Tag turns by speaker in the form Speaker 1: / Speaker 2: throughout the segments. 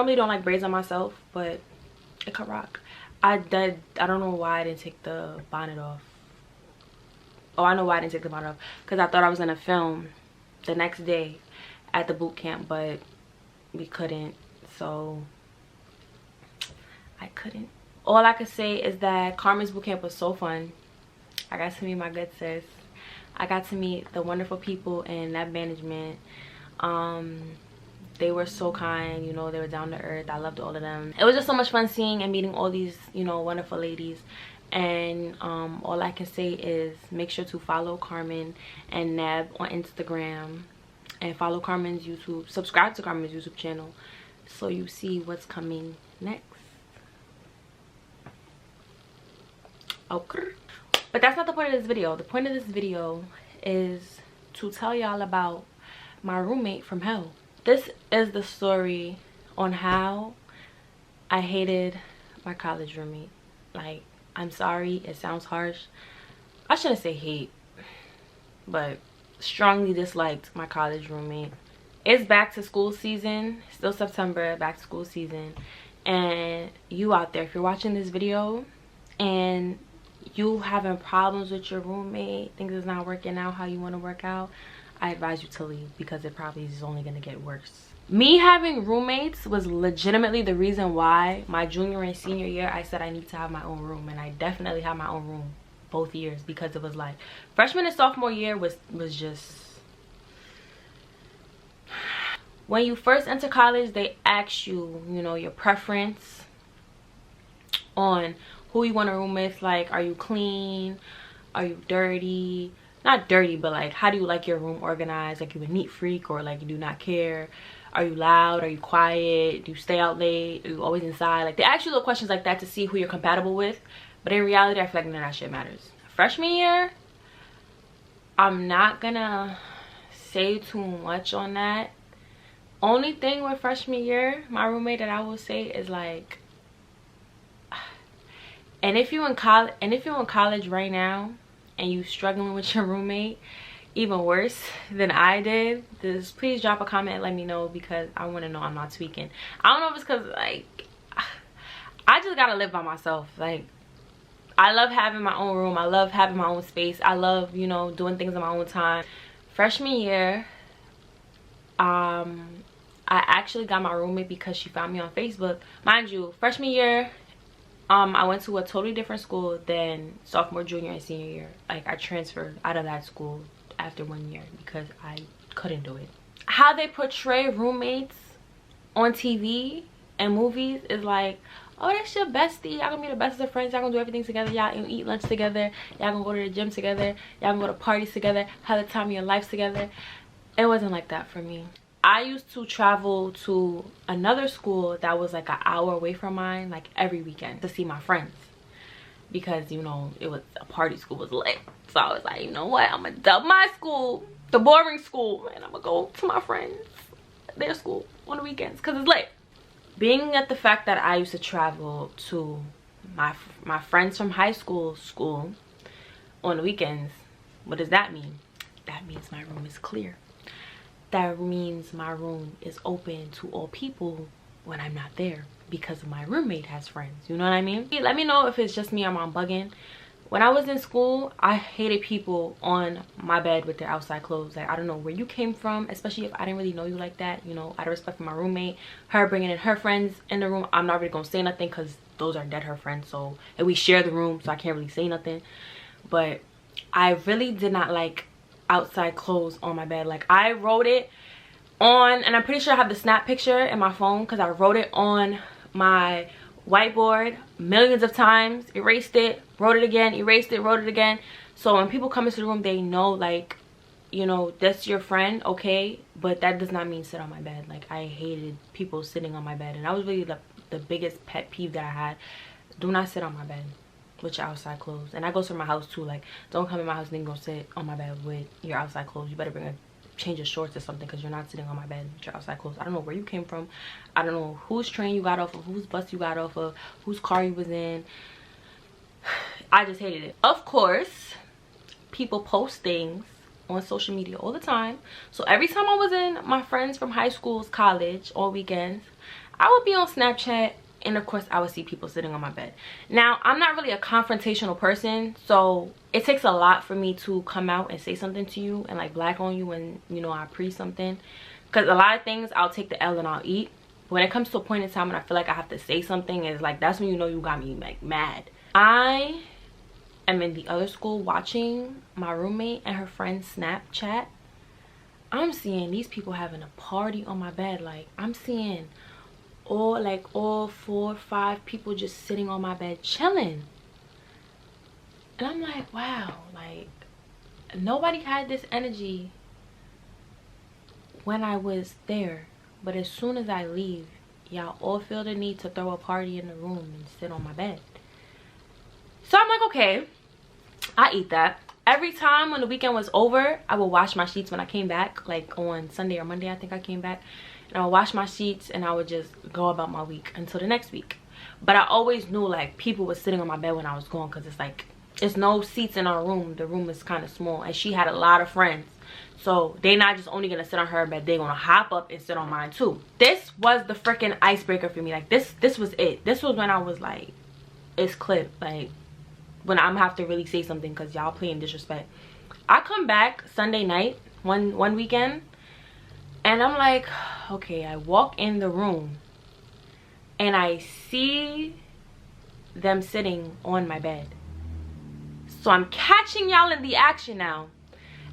Speaker 1: normally don't like braids on myself, but it could rock. I don't know why I didn't take the bonnet off. Oh, I know why I didn't take the bonnet off, because I thought I was gonna film the next day at the boot camp, but we couldn't, so I couldn't. All I could say is that Carmen's boot camp was so fun. I got to meet my good sis. I got to meet the wonderful people in that management. They were so kind, you know, they were down to earth. I loved all of them. It was just so much fun seeing and meeting all these, you know, wonderful ladies. And all I can say is make sure to follow Carmen and Neb on Instagram, and follow Carmen's YouTube, subscribe to Carmen's YouTube channel so you see what's coming next. Okay, but that's not the point of this video. The point of this video is to tell y'all about my roommate from hell. This is the story on how I hated my college roommate. Like, I'm sorry, it sounds harsh. I shouldn't say hate, but strongly disliked my college roommate. It's back to school season, still September, back to school season. And you out there, if you're watching this video and you having problems with your roommate, things is not working out how you want to work out, I advise you to leave, because it probably is only going to get worse. Me having roommates was legitimately the reason why my junior and senior year I said I need to have my own room, and I definitely had my own room both years, because it was like freshman and sophomore year was just, when you first enter college they ask you, you know, your preference on who you want to room with. Like, are you clean, are you dirty? Not dirty, but like, how do you like your room organized? Like, you a neat freak, or like you do not care? Are you loud? Are you quiet? Do you stay out late? Are you always inside? Like, they ask you little questions like that to see who you're compatible with. But in reality, I feel like none of that shit matters. Freshman year, I'm not gonna say too much on that. Only thing with freshman year, my roommate, that I will say is like, and if you're in college right now and you struggling with your roommate even worse than I did, just please drop a comment and let me know, because I want to know I'm not tweaking. I don't know if it's because, like, I just gotta live by myself. Like, I love having my own room, I love having my own space, I love, you know, doing things in my own time. Freshman year, I actually got my roommate because she found me on Facebook. Mind you, freshman year, I went to a totally different school than sophomore, junior, and senior year. Like, I transferred out of that school after 1 year because I couldn't do it. How they portray roommates on TV and movies is like, oh, that's your bestie, y'all gonna be the best of friends, y'all gonna do everything together, y'all gonna eat lunch together, y'all gonna go to the gym together, y'all gonna go to parties together, have the time of your life together. It wasn't like that for me. I used to travel to another school that was like an hour away from mine, like every weekend, to see my friends, because, you know, it was a party school, was lit. So I was like, you know what, I'm gonna dub my school the boring school, and I'm gonna go to my friends, their school, on the weekends, because it's lit. Being at the fact that I used to travel to my friends from high school on the weekends, what does that mean? That means my room is clear. That means my room is open to all people when I'm not there, because my roommate has friends, you know what I mean? Let me know if it's just me or I'm bugging. When I was in school, I hated people on my bed with their outside clothes. Like, I don't know where you came from, especially if I didn't really know you like that. You know, out of respect for my roommate, her bringing in her friends in the room, I'm not really gonna say nothing because those are dead her friends. So, and we share the room, so I can't really say nothing. But I really did not like outside clothes on my bed. Like, I wrote it on, and I'm pretty sure I have the snap picture in my phone because I wrote it on my whiteboard millions of times, erased it, wrote it again, erased it, wrote it again. So when people come into the room, they know, like, you know, that's your friend, okay, but that does not mean sit on my bed. Like, I hated people sitting on my bed, and that was really the biggest pet peeve that I had. Do not sit on my bed with your outside clothes. And that goes for my house too. Like, don't come in my house and then go sit on my bed with your outside clothes. You better bring a change of shorts or something, because you're not sitting on my bed with your outside clothes. I don't know where you came from. I don't know whose train you got off of, whose bus you got off of, whose car you was in. I just hated it. Of course, people post things on social media all the time. So every time I was in my friends from high school's college on weekends, I would be on Snapchat, and of course I would see people sitting on my bed. Now, I'm not really a confrontational person, so it takes a lot for me to come out and say something to you and like black on you when, you know, I pre something. Because a lot of things I'll take the L and I'll eat. When it comes to a point in time when I feel like I have to say something, it's like, that's when you know you got me like mad. I am in the other school watching my roommate and her friend's Snapchat. I'm seeing these people having a party on my bed. Like, I'm seeing all 4 or 5 people just sitting on my bed chilling. And I'm like, wow, like nobody had this energy when I was there. But as soon as I leave, y'all all feel the need to throw a party in the room and sit on my bed. So I'm like, okay, I eat that. Every time when the weekend was over, I would wash my sheets when I came back, like on Sunday or Monday, I think I came back. And I would wash my sheets and I would just go about my week until the next week. But I always knew like people were sitting on my bed when I was gone, because it's like, it's no seats in our room. The room is kind of small, and she had a lot of friends. So they not just only gonna sit on her bed, they're gonna hop up and sit on mine too. This was the freaking icebreaker for me. Like this was it. This was when I was like, it's clipped. Like when I'm have to really say something, because y'all playing disrespect. I come back Sunday night, one weekend, and I'm like, okay, I walk in the room and I see them sitting on my bed. So I'm catching y'all in the action now.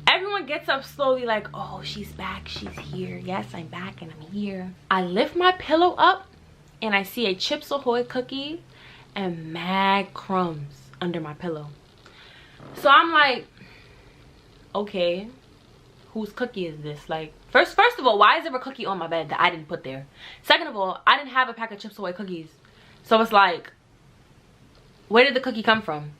Speaker 1: Everyone gets up slowly like, oh, she's back, she's here. Yes, I'm back and I'm here. I lift my pillow up and I see a Chips Ahoy cookie and mad crumbs under my pillow. So I'm like, okay, whose cookie is this? Like, first of all, why is there a cookie on my bed that I didn't put there? Second of all, I didn't have a pack of Chips Ahoy cookies. So it's like, where did the cookie come from?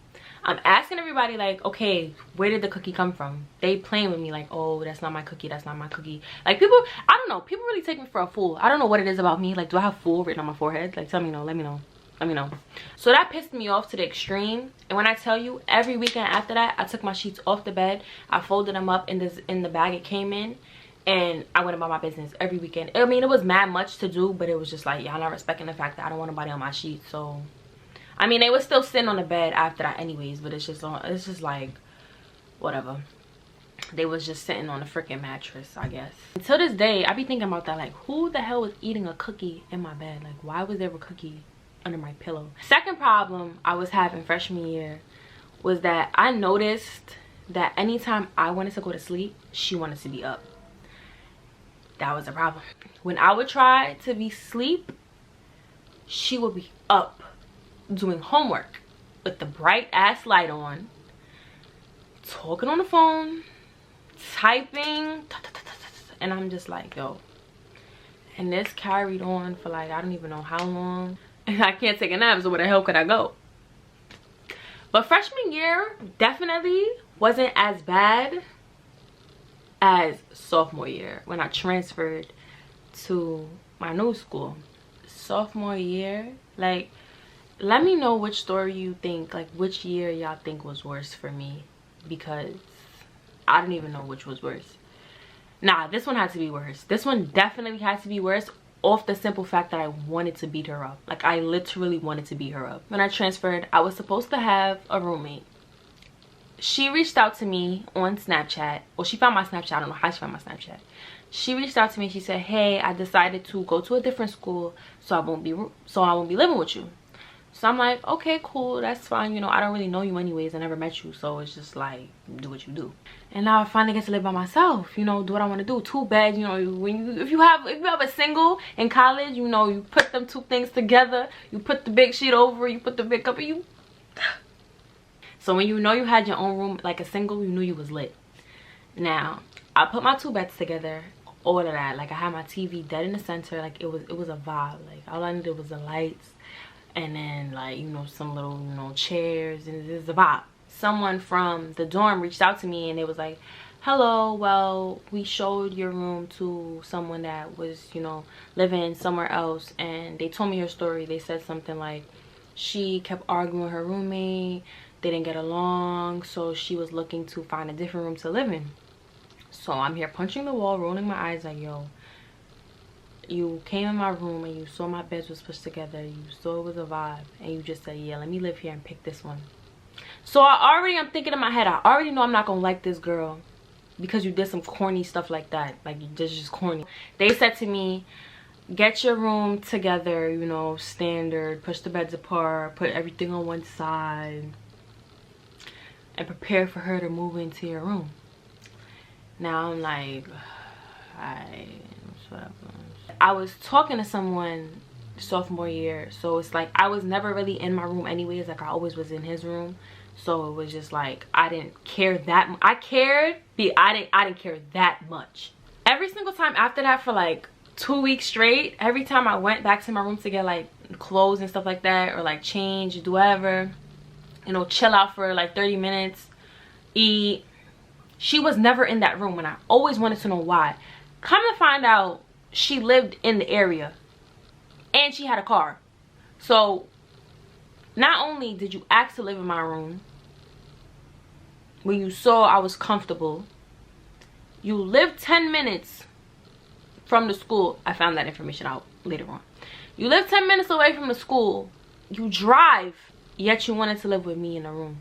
Speaker 1: I'm asking everybody like, okay, where did the cookie come from? They playing with me like, oh, that's not my cookie, that's not my cookie. Like people, I don't know, people really take me for a fool. I don't know what it is about me. Like, do I have fool written on my forehead? Like, tell me no, let me know. Let me know. So that pissed me off to the extreme. And when I tell you, every weekend after that, I took my sheets off the bed. I folded them up in the bag it came in. And I went about my business every weekend. I mean, it was mad much to do, but it was just like, y'all not respecting the fact that I don't want nobody on my sheets. So, I mean, they were still sitting on the bed after that anyways, but it's just like, whatever. They was just sitting on the freaking mattress, I guess. Until this day, I be thinking about that. Like, who the hell was eating a cookie in my bed? Like, why was there a cookie under my pillow? Second problem I was having freshman year was that I noticed that anytime I wanted to go to sleep, she wanted to be up. That was a problem. When I would try to be asleep, she would be up doing homework with the bright ass light on, talking on the phone, typing, and I'm just like, yo. And this carried on for like, I don't even know how long, and I can't take a nap, so where the hell could I go? But freshman year definitely wasn't as bad as sophomore year when I transferred to my new school. Sophomore year, like, let me know which story you think, like which year y'all think was worse for me, because I don't even know which was worse. Nah, this one had to be worse. This one definitely had to be worse, off the simple fact that I wanted to beat her up. Like, I literally wanted to beat her up. When I transferred, I was supposed to have a roommate. She reached out to me on Snapchat. Well, she found my Snapchat. I don't know how she found my Snapchat. She reached out to me. She said, hey, I decided to go to a different school, so I won't be living with you. So I'm like, okay, cool, that's fine. You know, I don't really know you anyways. I never met you, so it's just like, do what you do. And now I finally get to live by myself. You know, do what I want to do. 2 beds. You know, if you have a single in college, you know, you put them 2 things together. You put the big sheet over. You put the big cup. So when you know you had your own room like a single, you knew you was lit. Now I put my 2 beds together. All of that. Like, I had my TV dead in the center. Like, it was a vibe. Like, all I needed was the lights. And then, like, you know, some little, you know, chairs, and it's a vibe. Someone from the dorm reached out to me and it was like, hello, well, we showed your room to someone that was, you know, living somewhere else, and they told me your story. They said something like, she kept arguing with her roommate, they didn't get along, so she was looking to find a different room to live in. So I'm here punching the wall, rolling my eyes like, yo, you came in my room and you saw my beds was pushed together, you saw it was a vibe, and you just said, yeah, let me live here and pick this one. So I'm thinking in my head, I already know I'm not gonna like this girl because you did some corny stuff like that. Like, you just corny. They said to me, get your room together, you know, standard, push the beds apart, put everything on one side, and prepare for her to move into your room. Now I'm like, whatever. I was talking to someone sophomore year, so it's like I was never really in my room anyways. Like, I always was in his room, so it was just like I didn't care that I cared, but I didn't care that much. Every single time after that, for like 2 weeks straight, every time I went back to my room to get like clothes and stuff like that, or like change, do whatever, you know, chill out for like 30 minutes, eat, she was never in that room, and I always wanted to know why. Come to find out, she lived in the area and she had a car. So not only did you ask to live in my room when you saw I was comfortable, you lived 10 minutes from the school. I found that information out later on. You live 10 minutes away from the school, you drive, yet you wanted to live with me in a room.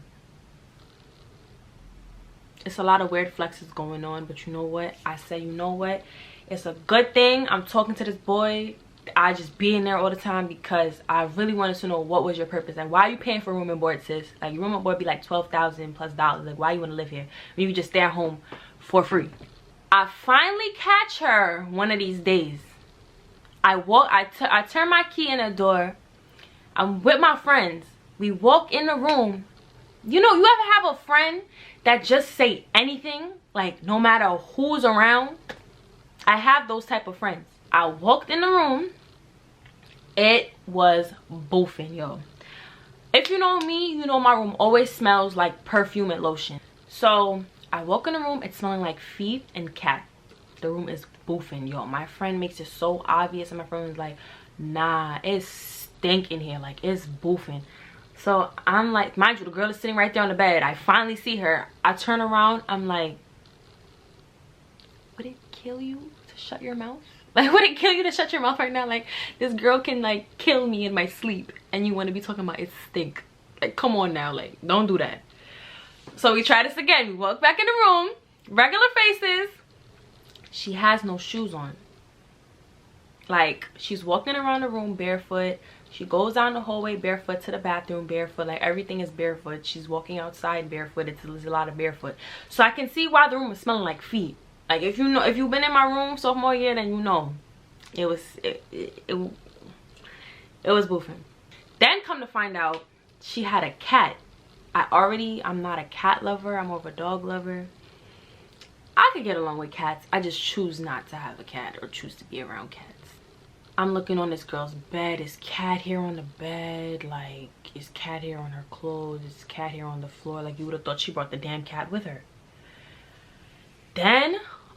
Speaker 1: It's a lot of weird flexes going on, but you know what? I say, you know what? It's a good thing I'm talking to this boy. I just be in there all the time because I really wanted to know what was your purpose. Like, why are you paying for room and board, sis? Like, your room and board be like $12,000 plus dollars. Like, why you want to live here? You can just stay at home for free. I finally catch her one of these days. I turn my key in the door. I'm with my friends. We walk in the room. You know, you ever have a friend that just say anything, like no matter who's around? I have those type of friends. I walked in the room. It was boofing, yo. If you know me, you know my room always smells like perfume and lotion. So I walk in the room, it's smelling like feet and cat. The room is boofing, yo. My friend makes it so obvious, and my friend was like, nah, it's stink in here, like it's boofing. So I'm like, mind you, the girl is sitting right there on the bed. I finally see her. I turn around, I'm like, would it kill you to shut your mouth? Like, would it kill you to shut your mouth right now? Like, this girl can like kill me in my sleep, and you want to be talking about it stink. Like, come on now, like, don't do that. So we try this again. We walk back in the room, regular faces. She has no shoes on. Like, she's walking around the room barefoot. She goes down the hallway barefoot to the bathroom barefoot. Like, everything is barefoot. She's walking outside barefoot. There's a lot of barefoot. So I can see why the room is smelling like feet. Like, if you know, if you've been in my room sophomore year, then you know it was boofing. Then come to find out, she had a cat. I'm not a cat lover. I'm more of a dog lover. I could get along with cats. I just choose not to have a cat or choose to be around cats. I'm looking on this girl's bed. Is cat hair on the bed? Like, is cat hair on her clothes? Is cat hair on the floor? Like, you would have thought she brought the damn cat with her. Then,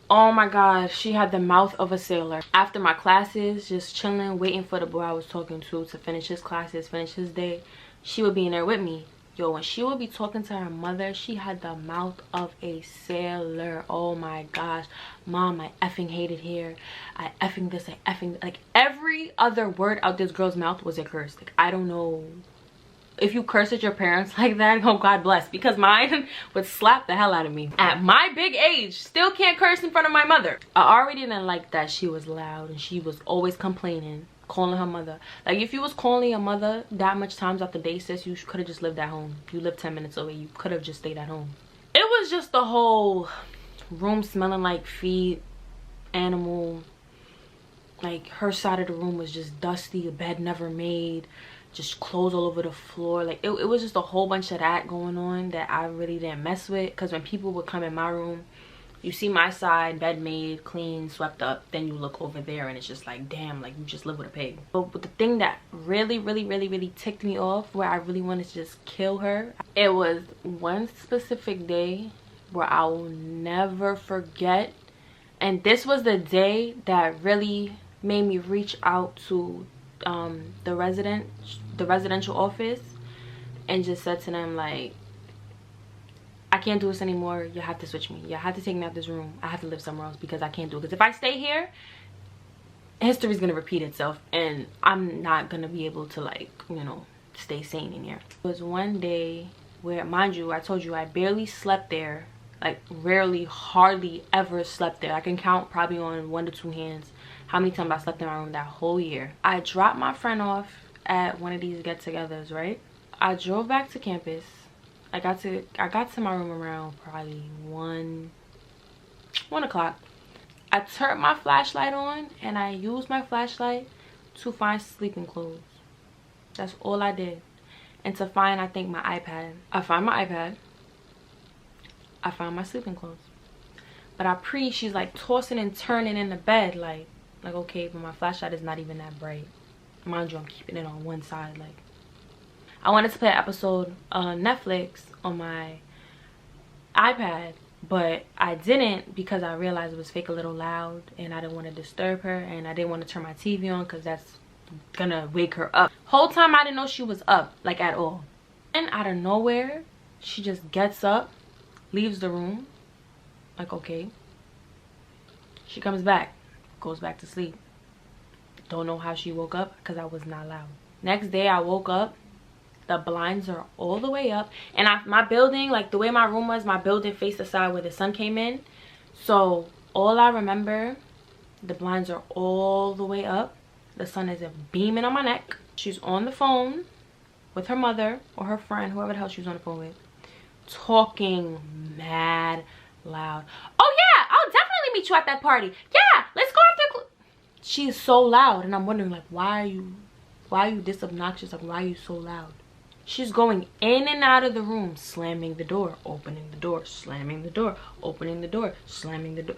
Speaker 1: oh my god, she had the mouth of a sailor. After my classes, just chilling, waiting for the boy I was talking to finish his classes, finish his day, she would be in there with me. Yo, when she would be talking to her mother, she had the mouth of a sailor. Oh my gosh. Mom, I effing hate it here. I effing this, I effing... Like, every other word out this girl's mouth was a curse. Like, I don't know if you curse at your parents like that. Oh, God bless. Because mine would slap the hell out of me. At my big age, still can't curse in front of my mother. I already didn't like that she was loud and she was always complaining. Calling her mother. Like, if you was calling your mother that much times out the day, sis, you could have just lived at home. You lived 10 minutes away. You could have just stayed at home. It was just the whole room smelling like feet, animal. Like, her side of the room was just dusty, a bed never made, just clothes all over the floor. Like, it was just a whole bunch of that going on that I really didn't mess with. Because when people would come in my room, you see my side, bed made, clean, swept up, then you look over there and it's just like, damn, like you just live with a pig. But the thing that really ticked me off, where I really wanted to just kill her, it was one specific day where I will never forget. And this was the day that really made me reach out to the residential office and just said to them, like, I can't do this anymore. You have to switch me. You have to take me out of this room. I have to live somewhere else because I can't do it. Because if I stay here, history is gonna repeat itself, and I'm not gonna be able to, like, you know, stay sane in here. It was one day where, mind you, I told you I barely slept there, like rarely, hardly ever slept there. I can count probably on 1 to 2 hands how many times I slept in my room that whole year. I dropped my friend off at one of these get-togethers, right? I drove back to campus. I got to my room around probably 1 o'clock. I turned my flashlight on and I used my flashlight to find sleeping clothes. That's all I did. And to find, I think, my iPad. I found my iPad. I found my sleeping clothes. But she's like tossing and turning in the bed, like okay, but my flashlight is not even that bright. Mind you, I'm keeping it on one side. Like, I wanted to play an episode on Netflix on my iPad, but I didn't because I realized it was fake a little loud and I didn't want to disturb her, and I didn't want to turn my TV on because that's gonna wake her up. Whole time I didn't know she was up, like, at all. And out of nowhere, she just gets up, leaves the room, like, okay. She comes back, goes back to sleep. Don't know how she woke up because I was not loud. Next day I woke up, the blinds are all the way up, and my building, like the way my room was, my building faced the side where the sun came in. So all I remember, the blinds are all the way up, the sun is beaming on my neck. She's on the phone with her mother or her friend, whoever the hell she was on the phone with, talking mad loud. Oh yeah, I'll definitely meet you at that party. Yeah, let's go after. She is so loud, and I'm wondering, like, why are you this obnoxious? Like, why are you so loud? She's going in and out of the room, slamming the door, opening the door, slamming the door, opening the door, slamming the door.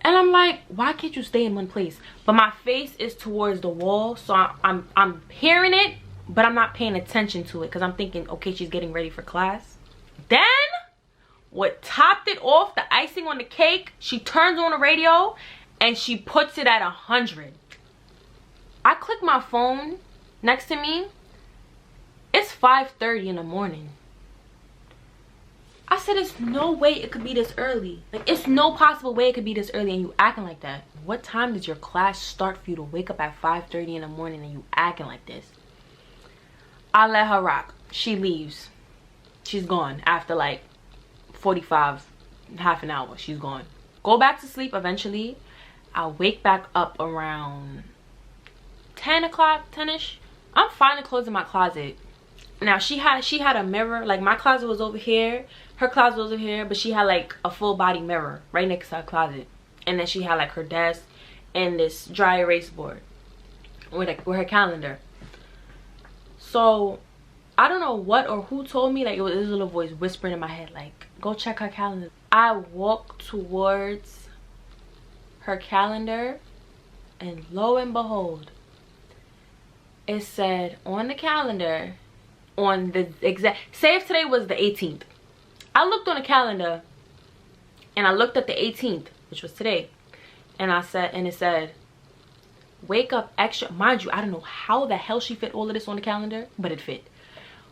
Speaker 1: And I'm like, why can't you stay in one place? But my face is towards the wall, so I'm hearing it, but I'm not paying attention to it because I'm thinking, okay, she's getting ready for class. Then what topped it off, the icing on the cake, she turns on the radio and she puts it at 100. I click my phone next to me. It's 5:30 in the morning. I said, there's no way it could be this early. Like, it's no possible way it could be this early and you acting like that. What time does your class start for you to wake up at 5:30 in the morning and you acting like this? I let her rock. She leaves. She's gone after like 45, half an hour. She's gone. Go back to sleep eventually. I wake back up around 10 o'clock, 10ish. I'm finally closing my closet. Now she had a mirror, like my closet was over here, her closet was over here, but she had like a full body mirror right next to her closet. And then she had like her desk and this dry erase board with her calendar. So I don't know what or who told me, like, it was this little voice whispering in my head, like, go check her calendar. I walked towards her calendar, and lo and behold, it said on the calendar, on the exact, say if today was the 18th, I looked on the calendar and I looked at the 18th, which was today, and it said, wake up extra. Mind you, I don't know how the hell she fit all of this on the calendar, but it fit.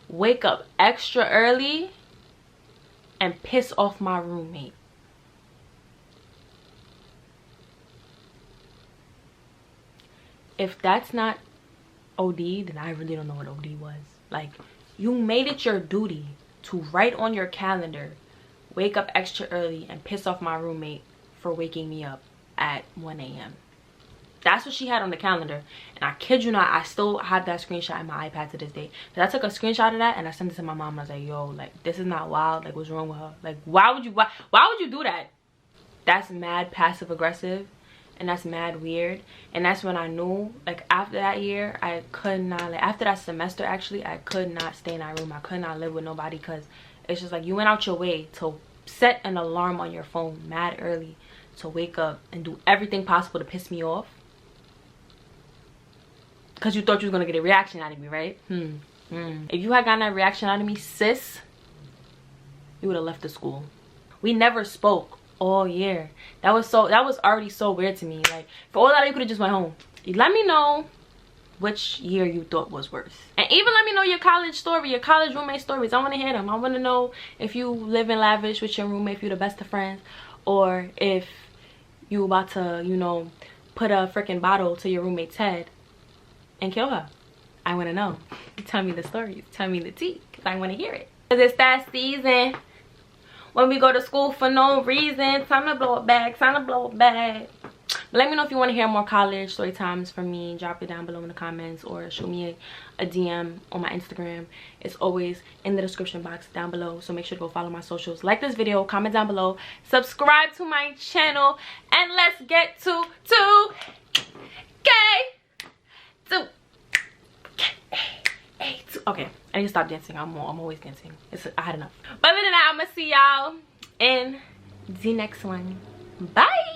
Speaker 1: Wake up extra early and piss off my roommate. If that's not OD, then I really don't know what OD was. Like, you made it your duty to write on your calendar, wake up extra early and piss off my roommate for waking me up at 1 a.m. That's what she had on the calendar. And I kid you not, I still have that screenshot in my iPad to this day. But I took a screenshot of that and I sent it to my mom. And I was like, yo, like, this is not wild. Like, what's wrong with her? Like, why would you do that? That's mad passive aggressive. And that's mad weird. And that's when I knew, like, after that year, I could not, like, after that semester, actually, I could not stay in that room. I could not live with nobody, because it's just like, you went out your way to set an alarm on your phone mad early to wake up and do everything possible to piss me off. Because you thought you was going to get a reaction out of me, right? If you had gotten that reaction out of me, sis, you would have left the school. We never spoke all year. That was already so weird to me. Like, for all that, you could have just went home. Let me know which year you thought was worse. And even let me know your college story, your college roommate stories. I want to hear them. I want to know if you live in lavish with your roommate, if you're the best of friends, or if you about to, you know, put a freaking bottle to your roommate's head and kill her? I want to know. Tell me the stories. Tell me the tea, because I want to hear it. Because it's that season when we go to school for no reason. Time to blow it back. Time to blow it back. But let me know if you want to hear more college story times from me. Drop it down below in the comments, or shoot me a DM on my Instagram. It's always in the description box down below. So make sure to go follow my socials. Like this video, comment down below, subscribe to my channel, and let's get to 2K. Okay, I need to stop dancing. I'm always dancing. I had enough. But other than that, I'm gonna see y'all in the next one. Bye.